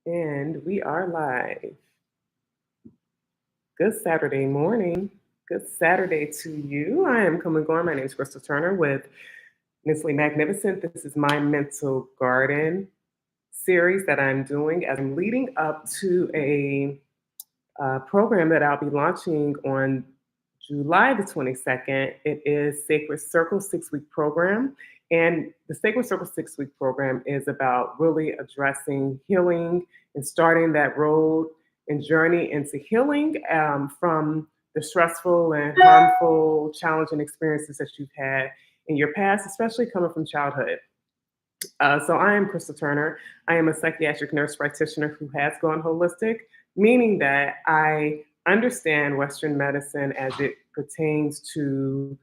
And we are live. Good Saturday morning. Good Saturday to you. I am coming on. My name is Crystal Turner with Miss Lee Magnificent. This is my mental garden series that I'm doing as I'm leading up to a program that I'll be launching on July the 22nd. It is Sacred Circle 6 week program. And the Sacred Circle 6 week program is about really addressing healing and starting that road and journey into healing from the stressful and harmful, challenging experiences that you've had in your past, especially coming from childhood. So I am Crystal Turner. I am a psychiatric nurse practitioner who has gone holistic, meaning that I understand Western medicine as it pertains to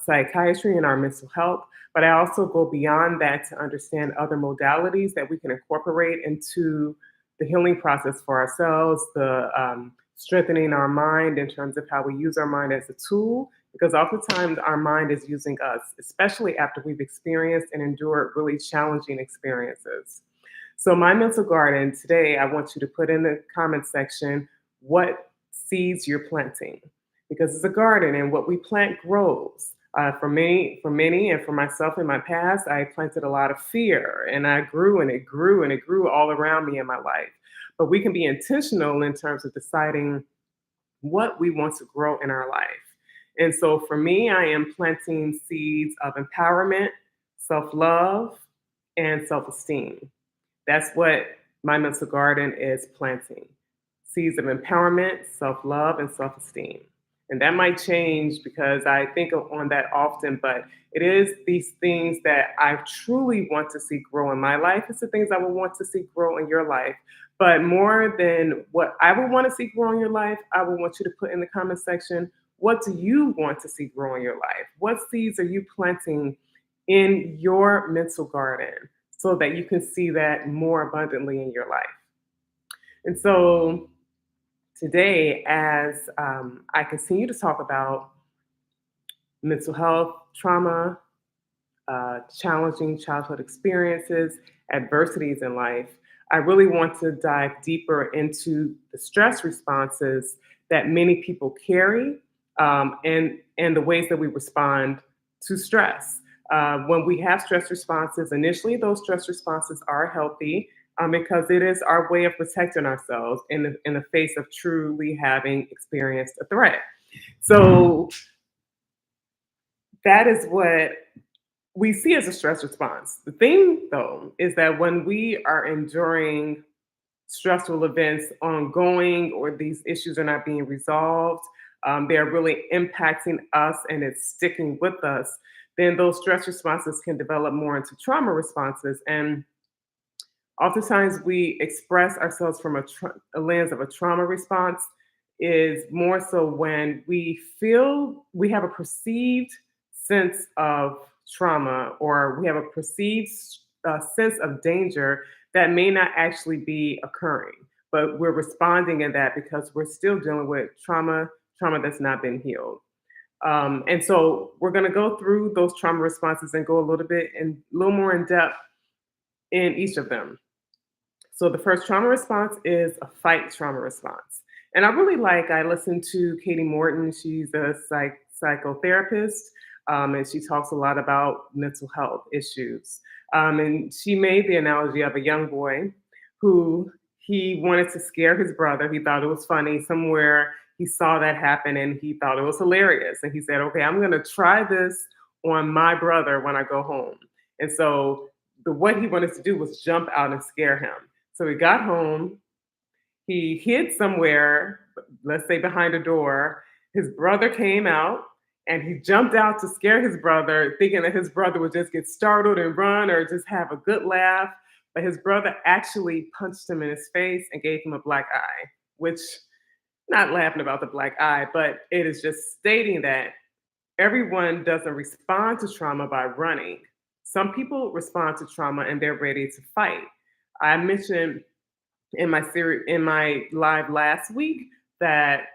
psychiatry and our mental health, but I also go beyond that to understand other modalities that we can incorporate into the healing process for ourselves, the strengthening our mind in terms of how we use our mind as a tool, because oftentimes our mind is using us, especially after we've experienced and endured really challenging experiences. So, my mental garden today, I want you to put in the comment section what seeds you're planting, because it's a garden and what we plant grows. For many, and for myself in my past, I planted a lot of fear, and I grew and it grew and it grew all around me in my life. But we can be intentional in terms of deciding what we want to grow in our life. And so for me, I am planting seeds of empowerment, self love, and self esteem. That's what my mental garden is planting: seeds of empowerment, self love, and self esteem. And that might change because I think on that often, but it is these things that I truly want to see grow in my life. It's the things I would want to see grow in your life. But more than what I would want to see grow in your life, I would want you to put in the comment section, what do you want to see grow in your life? What seeds are you planting in your mental garden so that you can see that more abundantly in your life? And so today, as I continue to talk about mental health, trauma, challenging childhood experiences, adversities in life, I really want to dive deeper into the stress responses that many people carry, and the ways that we respond to stress. When we have stress responses, initially those stress responses are healthy, because it is our way of protecting ourselves in the face of truly having experienced a threat. So that is what we see as a stress response. The thing, though, is that when we are enduring stressful events ongoing or these issues are not being resolved, they're really impacting us and it's sticking with us, then those stress responses can develop more into trauma responses. And oftentimes we express ourselves from a lens of a trauma response is more so when we feel we have a perceived sense of trauma, or we have a perceived sense of danger that may not actually be occurring, but we're responding in that because we're still dealing with trauma that's not been healed. And so we're going to go through those trauma responses and go a little more in depth in each of them. So the first trauma response is a fight trauma response. And I listened to Katie Morton. She's a psychotherapist, and she talks a lot about mental health issues. And she made the analogy of a young boy who he wanted to scare his brother. He thought it was funny. Somewhere he saw that happen and he thought it was hilarious. And he said, okay, I'm going to try this on my brother when I go home. And so what he wanted to do was jump out and scare him. So he got home, he hid somewhere, let's say behind a door. His brother came out and he jumped out to scare his brother, thinking that his brother would just get startled and run or just have a good laugh. But his brother actually punched him in his face and gave him a black eye, which, not laughing about the black eye, but it is just stating that everyone doesn't respond to trauma by running. Some people respond to trauma and they're ready to fight. I mentioned in my live last week that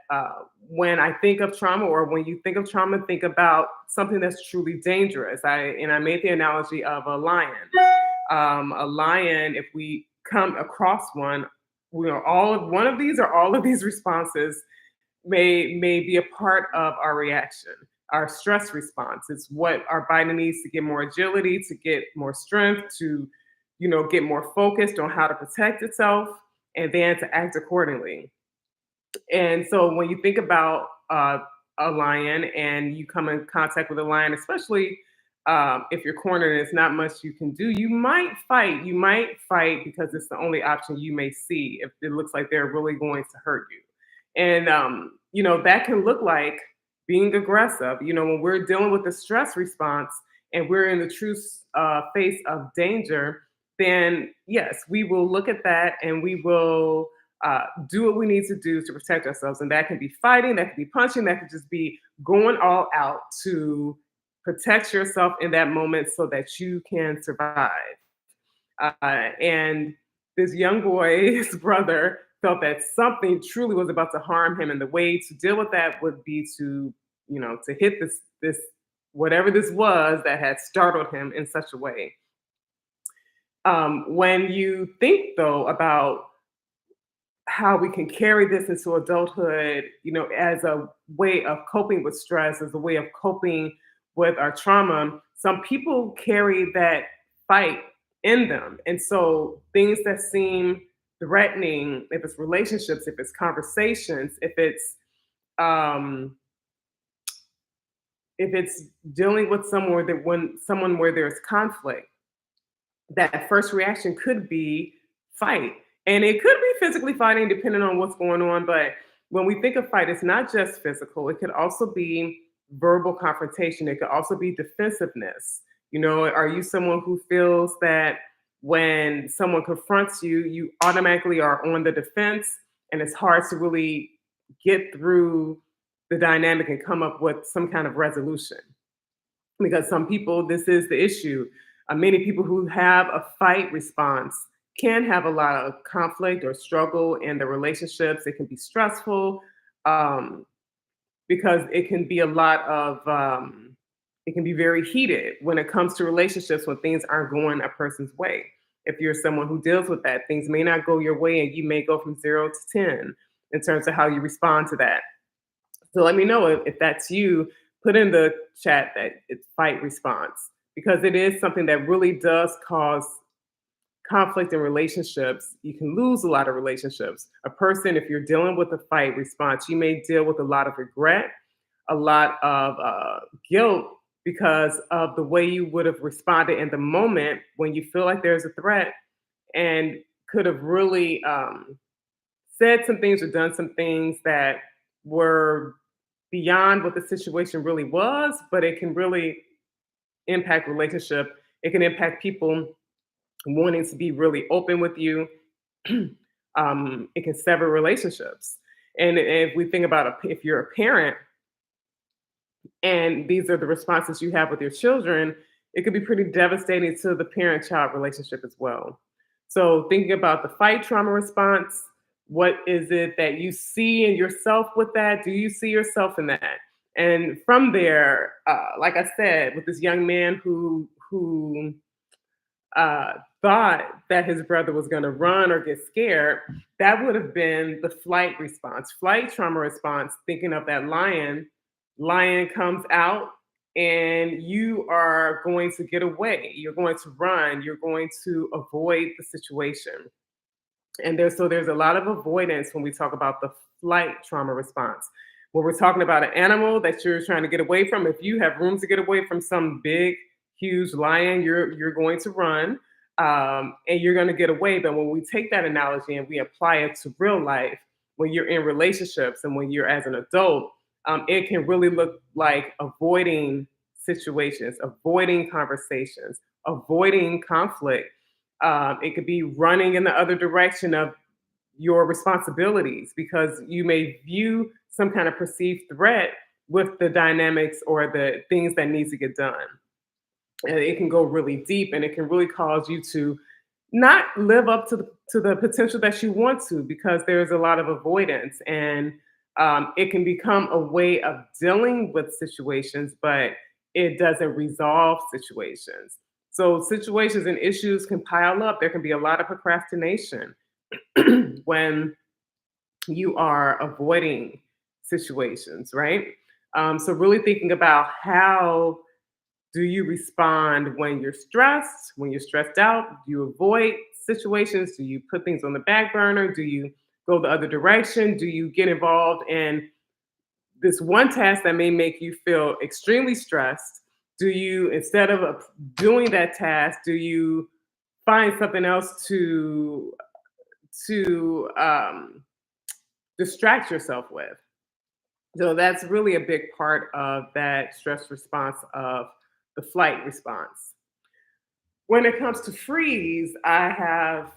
when I think of trauma, or when you think of trauma, think about something that's truly dangerous. I made the analogy of a lion. A lion, if we come across one, all of one of these or all of these responses may be a part of our reaction, our stress response. It's what our body needs to get more agility, to get more strength, to get more focused on how to protect itself, and then to act accordingly. And so when you think about a lion and you come in contact with a lion, especially if you're cornered and there's not much you can do, you might fight. You might fight because it's the only option you may see if it looks like they're really going to hurt you. And, that can look like being aggressive. When we're dealing with the stress response and we're in the true face of danger, then yes, we will look at that and we will do what we need to do to protect ourselves. And that can be fighting, that can be punching, that could just be going all out to protect yourself in that moment so that you can survive. And this young boy, his brother, felt that something truly was about to harm him. And the way to deal with that would be to hit this whatever this was that had startled him in such a way. When you think though about how we can carry this into adulthood, as a way of coping with stress, as a way of coping with our trauma. Some people carry that fight in them. And so things that seem threatening, if it's relationships, if it's conversations, um, if it's dealing with someone where there's conflict, that first reaction could be fight. And it could be physically fighting depending on what's going on. But when we think of fight, it's not just physical, it could also be verbal confrontation, it could also be defensiveness. Are you someone who feels that when someone confronts you, you automatically are on the defense and it's hard to really get through the dynamic and come up with some kind of resolution? Because some people, this is the issue. Many people who have a fight response can have a lot of conflict or struggle in the relationships. It can be stressful because it can be it can be very heated when it comes to relationships when things aren't going a person's way. If you're someone who deals with that, things may not go your way and you may go from 0 to 10 in terms of how you respond to that. So let me know if that's you. Put in the chat that it's fight response because it is something that really does cause conflict in relationships. You can lose a lot of relationships. A person, if you're dealing with a fight response, you may deal with a lot of regret, a lot of guilt because of the way you would have responded in the moment when you feel like there's a threat and could have really said some things or done some things that were beyond what the situation really was, but it can really impact relationship. It can impact people wanting to be really open with you. It can sever relationships. And if we think about if you're a parent and these are the responses you have with your children, it could be pretty devastating to the parent-child relationship as well. So thinking about the fight trauma response, what is it that you see in yourself with that? Do you see yourself in that? And from there, like I said, with this young man who thought that his brother was going to run or get scared, that would have been the flight response, flight trauma response. Thinking of that lion comes out and you are going to get away. You're going to run. You're going to avoid the situation. And there's a lot of avoidance when we talk about the flight trauma response. When we're talking about an animal that you're trying to get away from, if you have room to get away from some big, huge lion, you're going to run and you're going to get away. But when we take that analogy and we apply it to real life, when you're in relationships and when you're as an adult, it can really look like avoiding situations, avoiding conversations, avoiding conflict. It could be running in the other direction of your responsibilities because you may view some kind of perceived threat with the dynamics or the things that needs to get done. And it can go really deep and it can really cause you to not live up to the potential that you want to because there's a lot of avoidance and it can become a way of dealing with situations, but it doesn't resolve situations. So situations and issues can pile up. There can be a lot of procrastination when you are avoiding situations, right? So really thinking about how do you respond when you're stressed, when you're stressed out? Do you avoid situations? Do you put things on the back burner? Do you go the other direction? Do you get involved in this one task that may make you feel extremely stressed? Do you, instead of doing that task, do you find something else to distract yourself with? So that's really a big part of that stress response of the flight response. When it comes to freeze, I have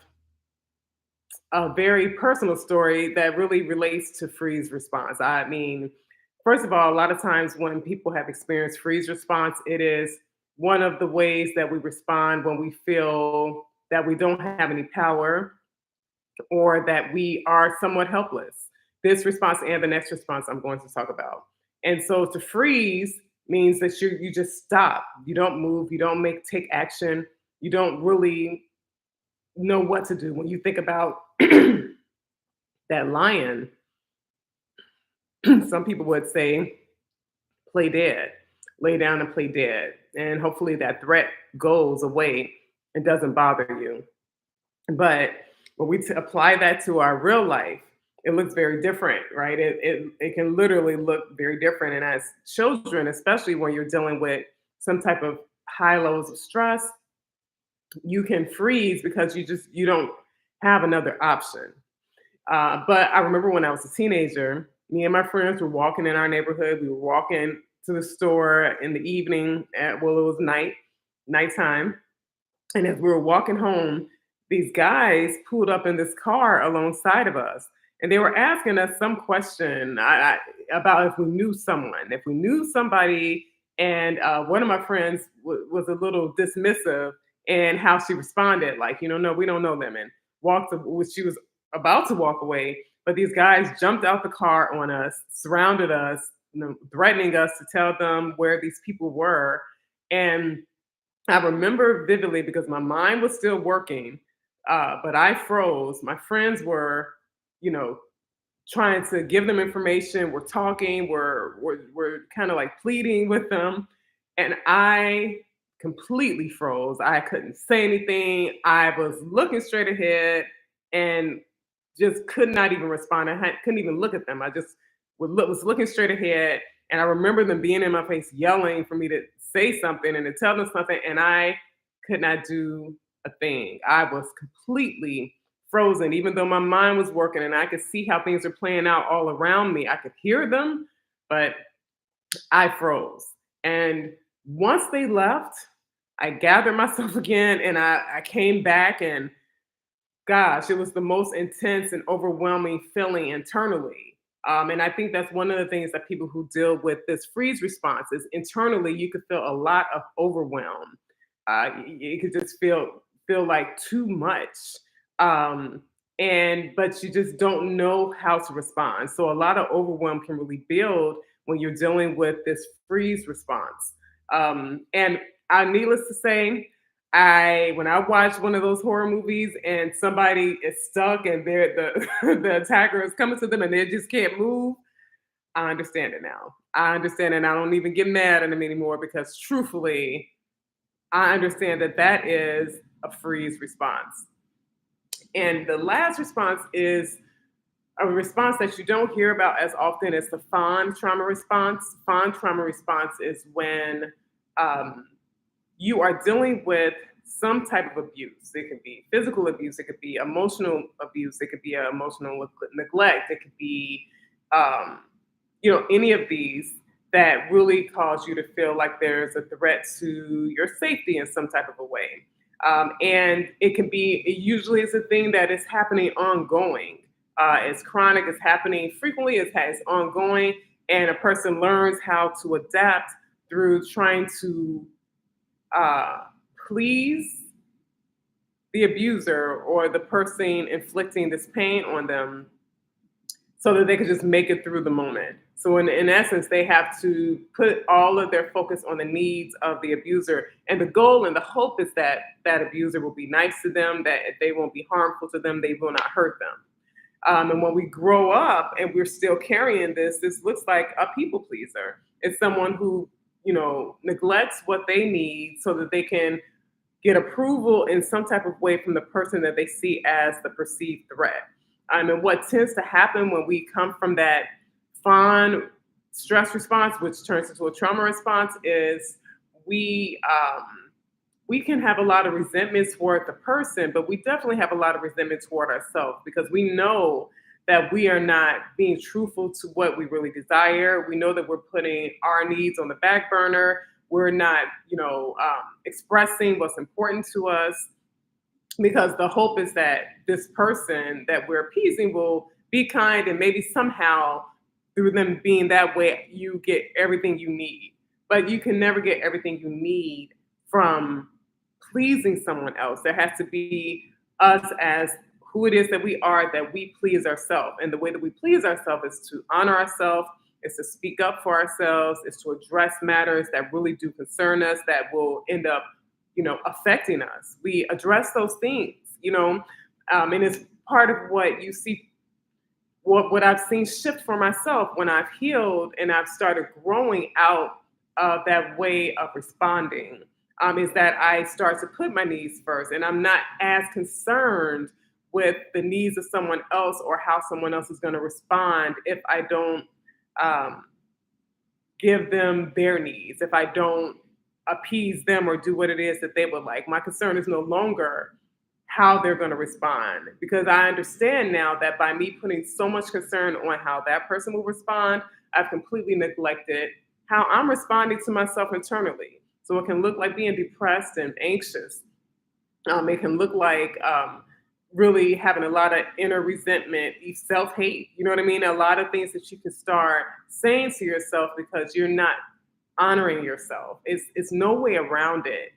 a very personal story that really relates to freeze response. I mean, first of all, a lot of times when people have experienced freeze response, it is one of the ways that we respond when we feel that we don't have any power or that we are somewhat helpless. This response and the next response I'm going to talk about. And so to freeze means that you just stop. You don't move, you don't take action, you don't really know what to do. When you think about that lion, some people would say play dead, lay down and play dead. And hopefully that threat goes away and doesn't bother you. But when we apply that to our real life, it looks very different, right? It can literally look very different. And as children, especially when you're dealing with some type of high levels of stress, you can freeze because you don't have another option. But I remember when I was a teenager, me and my friends were walking in our neighborhood. We were walking to the store in the evening well, it was nighttime. And as we were walking home, these guys pulled up in this car alongside of us. And they were asking us some question about if we knew someone, if we knew somebody. And one of my friends was a little dismissive in how she responded, like, no, we don't know them. And she was about to walk away. But these guys jumped out the car on us, surrounded us, threatening us to tell them where these people were. And I remember vividly because my mind was still working, but I froze. My friends were, you know, trying to give them information. We're talking. We're kind of like pleading with them, and I completely froze. I couldn't say anything. I was looking straight ahead and just could not even respond. Couldn't even look at them. I just was looking straight ahead, and I remember them being in my face, yelling for me to say something and to tell them something, and I could not do a thing. I was completely frozen, even though my mind was working and I could see how things are playing out all around me. I could hear them, but I froze. And once they left, I gathered myself again and I came back, and gosh, it was the most intense and overwhelming feeling internally. And I think that's one of the things that people who deal with this freeze response is internally you could feel a lot of overwhelm. You could just feel like too much, um, and but you just don't know how to respond. So a lot of overwhelm can really build when you're dealing with this freeze response. And needless to say, I when I watch one of those horror movies and somebody is stuck and they're the the attacker is coming to them and they just can't move, I understand it now. I understand it. And I don't even get mad at them anymore because truthfully, I understand that that is a freeze response. And the last response is a response that you don't hear about as often as the fawn trauma response. Fawn trauma response is when um, you are dealing with some type of abuse. It could be physical abuse, it could be emotional abuse, it could be emotional neglect, it could be, um, any of these that really cause you to feel like there's a threat to your safety in some type of a way. And it usually is a thing that is happening ongoing. It's chronic, it's happening frequently, it's ongoing, and a person learns how to adapt through trying to uh, please the abuser or the person inflicting this pain on them so that they could just make it through the moment. So in essence, they have to put all of their focus on the needs of the abuser. And the goal and the hope is that that abuser will be nice to them, that they won't be harmful to them, they will not hurt them. And when we grow up and we're still carrying this looks like a people pleaser. It's someone who, neglects what they need so that they can get approval in some type of way from the person that they see as the perceived threat. And what tends to happen when we come from that fawn stress response, which turns into a trauma response, is we um, we can have a lot of resentment toward the person, but we definitely have a lot of resentment toward ourselves because we know that we are not being truthful to what we really desire. We know that we're putting our needs on the back burner. We're not, expressing what's important to us because the hope is that this person that we're appeasing will be kind and maybe somehow through them being that way, you get everything you need. But you can never get everything you need from pleasing someone else. There has to be us as who it is that we are, that we please ourselves. And the way that we please ourselves is to honor ourselves, is to speak up for ourselves, is to address matters that really do concern us, that will end up, affecting us. We address those things, and it's part of what you see, what I've seen shift for myself when I've healed and I've started growing out of that way of responding, is that I start to put my needs first and I'm not as concerned with the needs of someone else or how someone else is going to respond if I don't um, give them their needs, if I don't appease them or do what it is that they would like. My concern is no longer how they're going to respond because I understand now that by me putting so much concern on how that person will respond, I've completely neglected how I'm responding to myself internally. So it can look like being depressed and anxious. It can look like really having a lot of inner resentment, self hate. You know what I mean? A lot of things that you can start saying to yourself because you're not honoring yourself. It's no way around it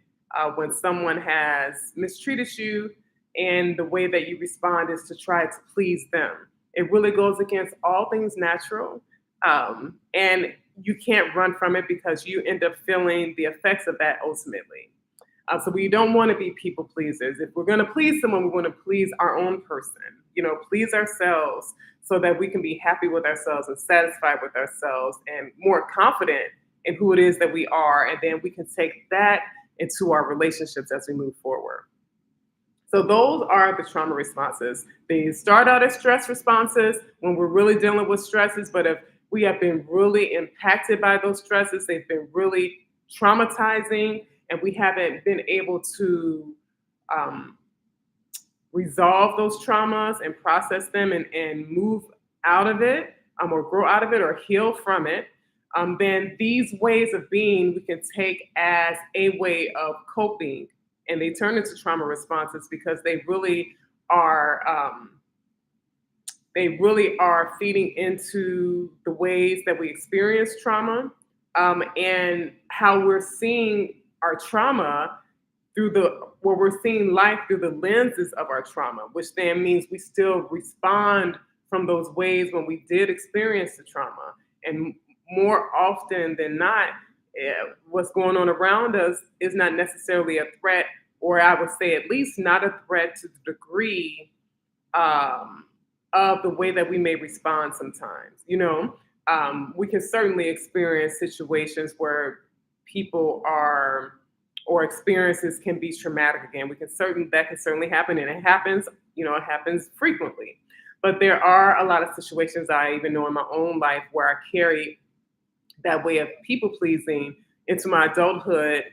when someone has mistreated you and the way that you respond is to try to please them. It really goes against all things natural. And you can't run from it because you end up feeling the effects of that ultimately. So we don't want to be people pleasers. If we're going to please someone, we want to please our own person, please ourselves so that we can be happy with ourselves and satisfied with ourselves and more confident in who it is that we are. And then we can take that into our relationships as we move forward. So those are the trauma responses. They start out as stress responses when we're really dealing with stresses, but if we have been really impacted by those stresses, they've been really traumatizing, and we haven't been able to um, resolve those traumas and process them and move out of it, or grow out of it or heal from it, then these ways of being we can take as a way of coping, and they turn into trauma responses because are they really are feeding into the ways that we experience trauma, and how we're seeing our trauma where we're seeing life through the lenses of our trauma, which then means we still respond from those ways when we did experience the trauma. And more often than not, what's going on around us is not necessarily a threat, or I would say at least not a threat to the degree um, of the way that we may respond sometimes. We can certainly experience situations where people are or experiences can be traumatic again. That can certainly happen, and it happens. It happens frequently. But there are a lot of situations I even know in my own life where I carry that way of people pleasing into my adulthood,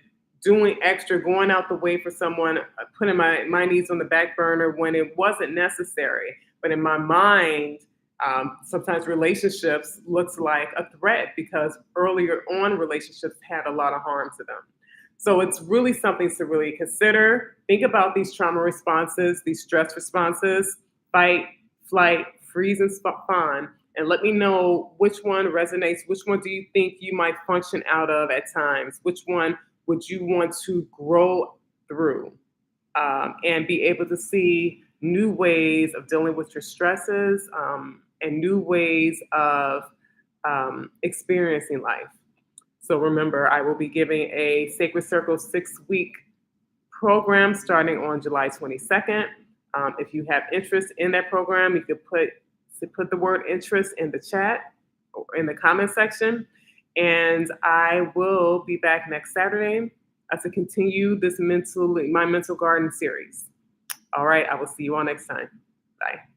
doing extra, going out the way for someone, putting my needs on the back burner when it wasn't necessary. But in my mind, sometimes relationships looks like a threat because earlier on relationships had a lot of harm to them. So it's really something to really consider. Think about these trauma responses, these stress responses, fight, flight, freeze, and fawn, and let me know which one resonates. Which one do you think you might function out of at times? Which one would you want to grow through, and be able to see new ways of dealing with your stresses, and new ways of experiencing life. So remember, I will be giving a Sacred Circle 6 week program starting on July 22nd. If you have interest in that program, you could put the word interest in the chat or in the comment section. And I will be back next Saturday to continue my mental garden series. All right, I will see you all next time. Bye.